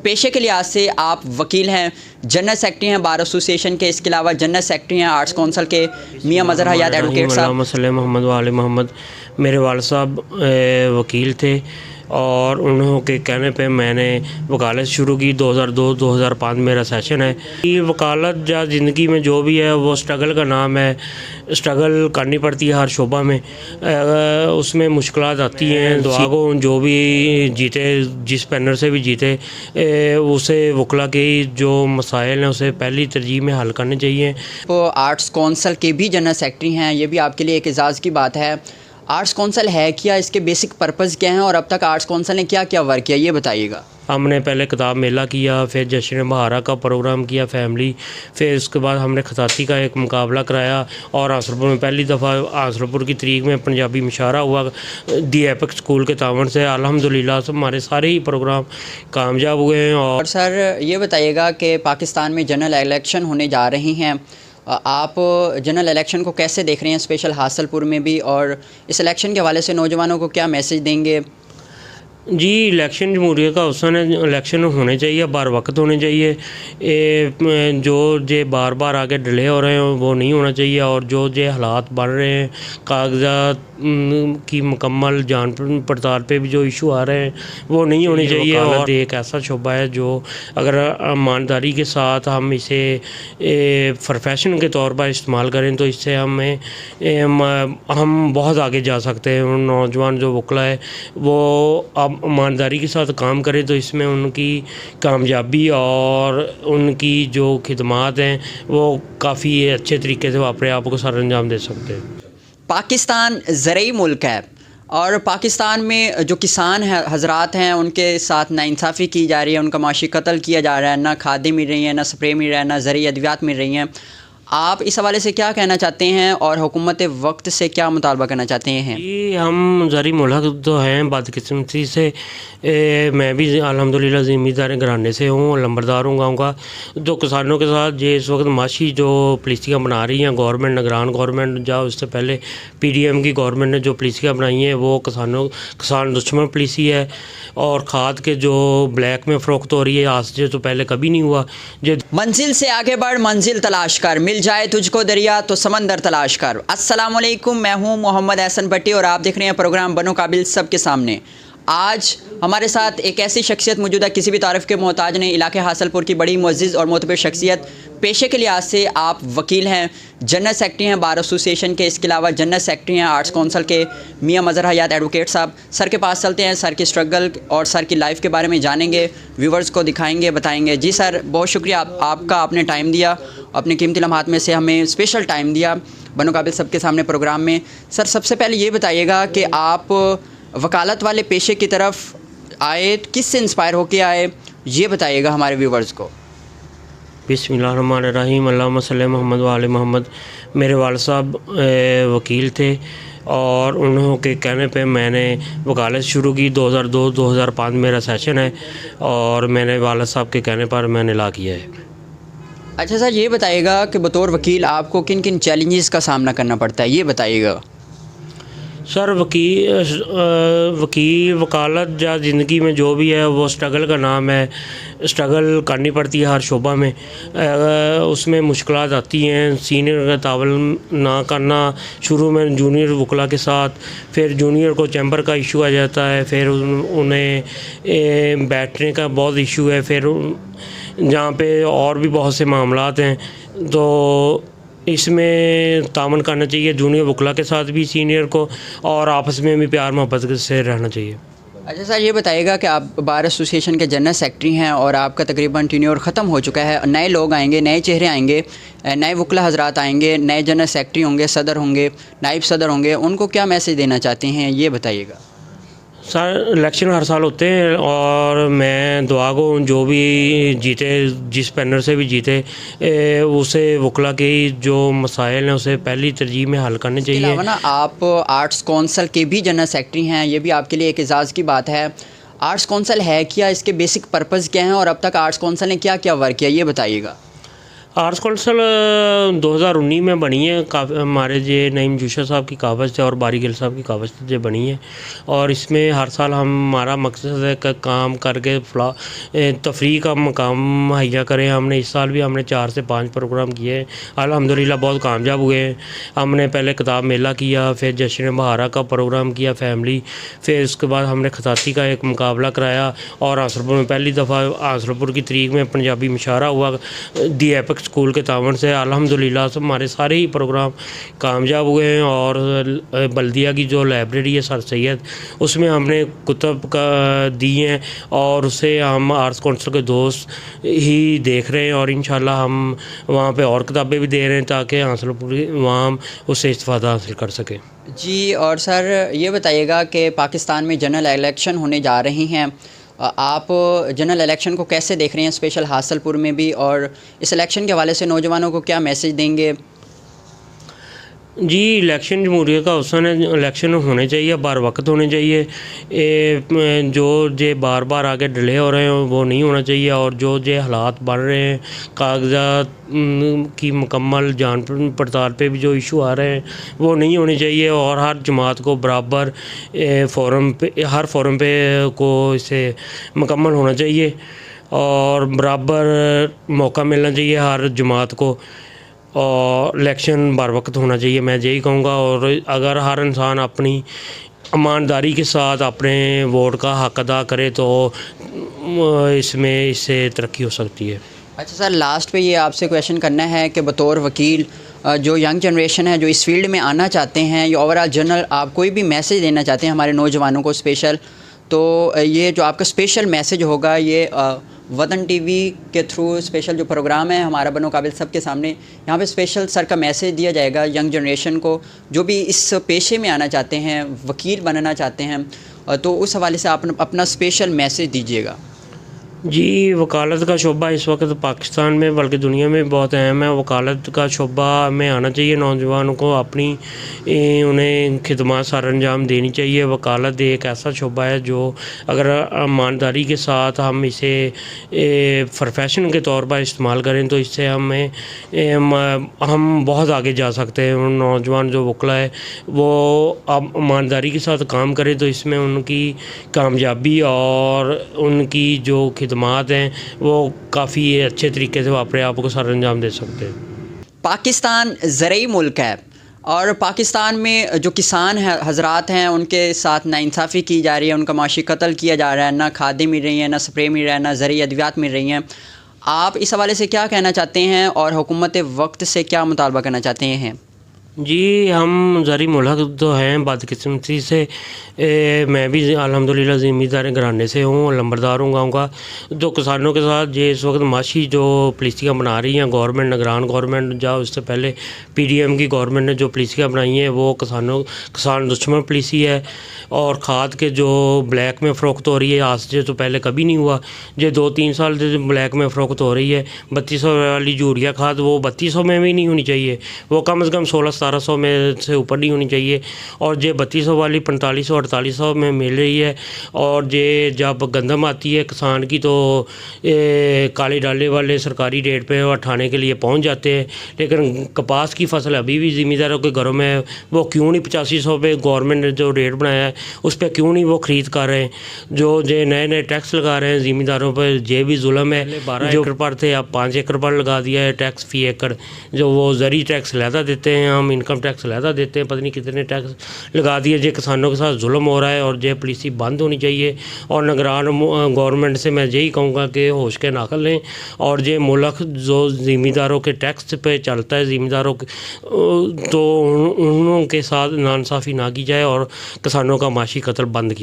पेशे के लिहाज से आप वकील हैं, जनरल सेक्रेटरी हैं बार एसोसिएशन के, इसके अलावा जनरल सेक्रेटरी हैं आर्ट्स कौंसल के मियां मज़हर हयात एडवोकेट साहब। मोहम्मद वाले मोहम्मद मेरे वालिद साहब वकील थे और उन्होंने कहने पे मैंने वकालत शुरू की। 2002-2005 मेरा सेशन है। ये वकालत या ज़िंदगी में जो भी है वो स्ट्रगल का नाम है। स्ट्रगल करनी पड़ती है हर शोबा में, उसमें मुश्किलात आती हैं। दुआ को जो भी जीते, जिस पैनल से भी जीते, उसे वकला के जो मसाइल हैं उसे पहली तरजीह में हल करने चाहिए। तो आर्ट्स कौंसल के भी जनरल सेक्रेटरी हैं, ये भी आपके लिए एक एजाज़ की बात है। आर्ट्स कौंसल है क्या, इसके बेसिक पर्पज़ क्या हैं और अब तक आर्ट्स कौंसल ने क्या क्या वर्क किया, ये बताइएगा। हमने पहले किताब मेला किया, फिर जश्न बहारा का प्रोग्राम किया फैमिली, फिर उसके बाद हमने खताती का एक मुकाबला कराया और आसरपुर में पहली दफ़ा आसरपुर की तरीक में पंजाबी मुशायरा हुआ दी एपिक स्कूल के तावन से। अल्हम्दुलिल्लाह हमारे सारे ही प्रोग्राम कामयाब हुए हैं। और सर ये बताइएगा कि पाकिस्तान में जनरल इलेक्शन होने जा रही हैं, आप जनरल इलेक्शन को कैसे देख रहे हैं, स्पेशल हासलपुर में भी, और इस इलेक्शन के हवाले से नौजवानों को क्या मैसेज देंगे? जी, इलेक्शन जमहूरियत का हुस्न है, इलेक्शन होने चाहिए, बार वक्त होने चाहिए। जो बार बार आगे डिले हो रहे हैं वो नहीं होना चाहिए, और जो हालात बढ़ रहे हैं, कागजात की मुकम्मल जान पड़ताल पे भी जो इशू आ रहे हैं वो नहीं होने चाहिए। और एक ऐसा शोबा है जो अगर ईमानदारी के साथ हम इसे प्रोफेशन के तौर पर इस्तेमाल करें तो इससे हम बहुत आगे जा सकते हैं। नौजवान जो वकला है वो अब ईमानदारी के साथ काम करें तो इसमें उनकी कामयाबी और उनकी जो खिदमात हैं वो काफ़ी अच्छे तरीके से वो अपने आप को सर अंजाम दे सकते हैं। पाकिस्तान ज़रई मुल्क है और पाकिस्तान में जो किसान हैं हजरात हैं उनके साथ नाइंसाफ़ी की जा रही है, उनका माशी कत्ल किया जा रहा है, ना खादें मिल रही हैं, ना स्प्रे मिल रहा है, ना ज़रई अद्वियात मिल रही हैं। आप इस हवाले से क्या कहना चाहते हैं और हुकूमत वक्त से क्या मुतालबा करना चाहते हैं? जी, हम ज़री मुल्क तो हैं, बदकिस्मती से मैं भी अल्हम्दुलिल्लाह ज़मींदार घराने से हूँ, लंबरदार हूँ गाँव का। जो किसानों के साथ जो इस वक्त माशी जो पॉलिसियाँ बना रही हैं गवर्नमेंट, निगरान गवर्नमेंट, या उससे पहले PDM की गवर्नमेंट ने जो पॉलिसियाँ बनाई हैं वो किसान दुश्मन पॉलिसी है। और खाद के जो ब्लैक में फ़रोख्त हो रही है आज से तो पहले कभी नहीं हुआ। जो मंजिल से आगे बढ़, मंजिल तलाश कर, मिल जाए तुझको दरिया तो समंदर तलाश कर। अस्सलाम वालेकुम, मैं हूं मोहम्मद एहसन भट्टी और आप देख रहे हैं प्रोग्राम बनो काबिल सबके सामने। आज हमारे साथ एक ऐसी शख्सियत मौजूद है, किसी भी तारीफ़ के मोहताज नहीं, इलाके हासलपुर की बड़ी मुअज़्ज़िज़ और मोतबर शख्सियत। पेशे के लिहाज से आप वकील हैं, जनरल सेक्रेटरी हैं बार एसोसिएशन के, इसके अलावा जनरल सेक्रेटरी हैं आर्ट्स कौंसल के मियां मज़हर हयात एडवोकेट साहब। सर के पास चलते हैं, सर की स्ट्रगल और सर की लाइफ के बारे में जानेंगे, व्यूवर्स को दिखाएंगे, बताएंगे। जी सर, बहुत शुक्रिया आपका, आपने टाइम दिया, अपने कीमती लम्हात में से हमें स्पेशल टाइम दिया बनो काबिल सबके सामने प्रोग्राम में। सर सबसे पहले ये बताइएगा कि आप वकालत वाले पेशे की तरफ आए, किस से इंस्पायर होके आए, ये बताइएगा हमारे व्यूवर्स को। बिस्मिल्लाहिर्रहमानिर्रहीम, अल्लाहुम्मा सल्ली मोहम्मद वाले मोहम्मद। मेरे वालिद साहब वकील थे और उन्होंने कहने पे मैंने वकालत शुरू की। 2002-2005 मेरा सेशन है और मैंने वालिद साहब के कहने पर मैंने ला किया है। अच्छा सर, ये बताइएगा कि बतौर वकील आपको किन किन चैलेंजेस का सामना करना पड़ता है, ये बताइएगा। सर वकील वकालत या ज़िंदगी में जो भी है वो स्ट्रगल का नाम है। स्ट्रगल करनी पड़ती है हर शोबा में, उसमें मुश्किलात आती हैं। सीनियर का तावल ना करना, शुरू में जूनियर वकला के साथ, फिर जूनियर को चैम्बर का इशू आ जाता है, फिर उन्हें बैठने का बहुत इशू है, फिर जहाँ पे और भी बहुत से मामलात हैं। तो इसमें तामन करना चाहिए जूनियर वकला के साथ भी, सीनियर को, और आपस में भी प्यार मोहब्बत से रहना चाहिए। अच्छा सर, ये बताइएगा कि आप बार एसोसिएशन के जनरल सेक्रेटरी हैं और आपका तकरीबन टेन्योर ख़त्म हो चुका है, नए लोग आएंगे, नए चेहरे आएंगे, नए वकला हजरात आएंगे, नए जनरल सेक्रेटरी होंगे, सदर होंगे, नायब सदर होंगे, उनको क्या मैसेज देना चाहते हैं, ये बताइएगा। सर इलेक्शन हर साल होते हैं और मैं दुआ को जो भी जीते, जिस पैनल से भी जीते, उसे वकला के जो मसाइल हैं उसे पहली तरजीह में हल करने चाहिए। अलावा ना आप आर्ट्स कौंसल के भी जनरल सेक्रेटरी हैं, ये भी आपके लिए एक एजाज़ की बात है। आर्ट्स कौंसल है क्या, इसके बेसिक पर्पज़ क्या हैं और अब तक आर्ट्स कौंसल ने क्या क्या वर्क किया, ये बताइएगा। आर्ट्स कौंसल 2019 में बनी है। हमारे जे नईम जूशा साहब की कावज से और बारी गिल साहब की कावज से बनी है, और इसमें हर साल हमारा मकसद है कि काम करके तफरी का मकाम मुहैया करें। हमने इस साल भी हमने 4 से 5 प्रोग्राम किए हैं, अल्हम्दुलिल्लाह बहुत कामयाब हुए हैं। हमने पहले किताब मेला किया, फिर जश्न बहारा का प्रोग्राम किया फैमिली, फिर उसके बाद हमने खताती का एक मुकाबला कराया, और आंसरपुर में पहली दफ़ा आंसरपुर की तरीक में पंजाबी मुशायरा हुआ दी एपिक स्कूल के तावन से। अल्हम्दुलिल्लाह हमारे सारे ही प्रोग्राम कामयाब हुए हैं। और बल्दिया की जो लाइब्रेरी है सर सैयद, उसमें हमने कुतब का दी हैं, और उसे हम आर्ट्स कौंसल के दोस्त ही देख रहे हैं, और इंशाल्लाह हम वहाँ पे और किताबें भी दे रहे हैं ताकि आंसरपुर वहाँ हम उससे इस्तेफ़ादा हासिल कर सकें। जी, और सर ये बताइएगा कि पाकिस्तान में जनरल इलेक्शन होने जा रही हैं, आप जनरल इलेक्शन को कैसे देख रहे हैं, स्पेशल हासलपुर में भी, और इस इलेक्शन के हवाले से नौजवानों को क्या मैसेज देंगे? जी, इलेक्शन जमहूरियत का हुस्न है, इलेक्शन होने चाहिए, बार वक्त होने चाहिए। जो जे बार बार आगे डिले हो रहे हैं वो नहीं होना चाहिए, और जो हालात बन रहे हैं कागजात की मुकम्मल जांच पड़ताल पे भी जो इशू आ रहे हैं वो नहीं होने चाहिए, और हर जमात को बराबर हर फोरम पे को इसे मुकम्मल होना चाहिए, और बराबर मौका मिलना चाहिए हर जमात को, और इलेक्शन बार वक्त होना चाहिए, मैं यही कहूँगा। और अगर हर इंसान अपनी ईमानदारी के साथ अपने वोट का हक अदा करे तो इससे तरक्की हो सकती है। अच्छा सर, लास्ट पे ये आपसे क्वेश्चन करना है कि बतौर वकील जो यंग जनरेशन है जो इस फील्ड में आना चाहते हैं, या ओवरऑल जनरल आप कोई भी मैसेज देना चाहते हैं हमारे नौजवानों को स्पेशल, तो ये जो आपका स्पेशल मैसेज होगा ये वतन टीवी के थ्रू स्पेशल जो प्रोग्राम है हमारा बनो काबिल सबके सामने, यहाँ पे स्पेशल सर का मैसेज दिया जाएगा यंग जनरेशन को जो भी इस पेशे में आना चाहते हैं, वकील बनना चाहते हैं, तो उस हवाले से आप अपना स्पेशल मैसेज दीजिएगा। जी, वकालत का शोबा इस वक्त पाकिस्तान में बल्कि दुनिया में बहुत अहम है। वकालत का शोबा में आना चाहिए नौजवानों को, अपनी उन्हें खिदमत सर अंजाम देनी चाहिए। वकालत एक ऐसा शोबा है जो अगर ईमानदारी के साथ हम इसे प्रोफेशन के तौर पर इस्तेमाल करें तो इससे हम बहुत आगे जा सकते हैं। नौजवान जो वकला है वो अब ईमानदारी के साथ काम करें तो इसमें उनकी कामयाबी और उनकी जो खिदमात हैं वो काफ़ी अच्छे तरीके से वो अपने आप को सर अंजाम दे सकते हैं। पाकिस्तान ज़रूरी मुल्क है, और पाकिस्तान में जो किसान हैं हजरात हैं उनके साथ नाइंसाफ़ी की जा रही है, उनका माशी कत्ल किया जा रहा है, ना खादें मिल रही हैं, ना स्प्रे मिल रहा है, ना ज़रूरी अद्वियात मिल रही हैं। आप इस हवाले से क्या कहना चाहते हैं, और हुकूमत वक्त से क्या मुतालबा करना चाहते हैं? जी, हम ज़री मुल्क तो हैं बदकिस्मती से। मैं भी अल्हम्दुलिल्लाह ज़मींदार घराने से हूँ, लंबरदार हूँ गाँव का। तो किसानों के साथ ये इस वक्त माशी जो पॉलिसियाँ बना रही हैं गवर्नमेंट, निगरान गवर्नमेंट, जो उससे पहले PDM की गवर्नमेंट ने जो पॉलिसियाँ बनाई हैं वो किसान दुश्मन पॉलिसी है। और खाद के जो ब्लैक में फ़रोख्त हो रही है, आज से तो पहले कभी नहीं हुआ, ये 2-3 साल से ब्लैक में फ़रोख्त हो रही है। 3200 वाली यूरिया खाद वो 3200 में भी नहीं होनी चाहिए, वो कम से कम 1600-1700 में से ऊपर नहीं होनी चाहिए। और ये 3200 वाली 4500-4800 में मिल रही है। और ये जब गंदम आती है किसान की तो काले डाले वाले सरकारी रेट पे उठाने के लिए पहुंच जाते हैं, लेकिन कपास की फसल अभी भी ज़मींदारों के घरों में वो क्यों नहीं 8500 पे गवर्नमेंट ने जो रेट बनाया है उस पर क्यों नहीं वो ख़रीद कर रहे हैं। जो नए टैक्स लगा रहे हैं ज़मींदारों पर, ये भी जुल्म है। 12 एकड़ पर थे अब 5 एकड़ पर लगा दिया है टैक्स फ़ी एकड़। जो वो ज़री टैक्स लहदा देते हैं, हम इनकम टैक्स लहदा देते हैं, पता नहीं कितने टैक्स लगा दिए। जो किसानों के साथ जुल्म हो रहा है और ये पॉलिसी बंद होनी चाहिए। और निगरान गवर्नमेंट से मैं यही कहूँगा कि होश के नाखल लें, और ये मुल्क जो ज़मींदारों के टैक्स पे चलता है ज़मींदारों के, तो उनके साथ नाइंसाफ़ी ना की जाए और किसानों का माशी कत्ल बंद किया।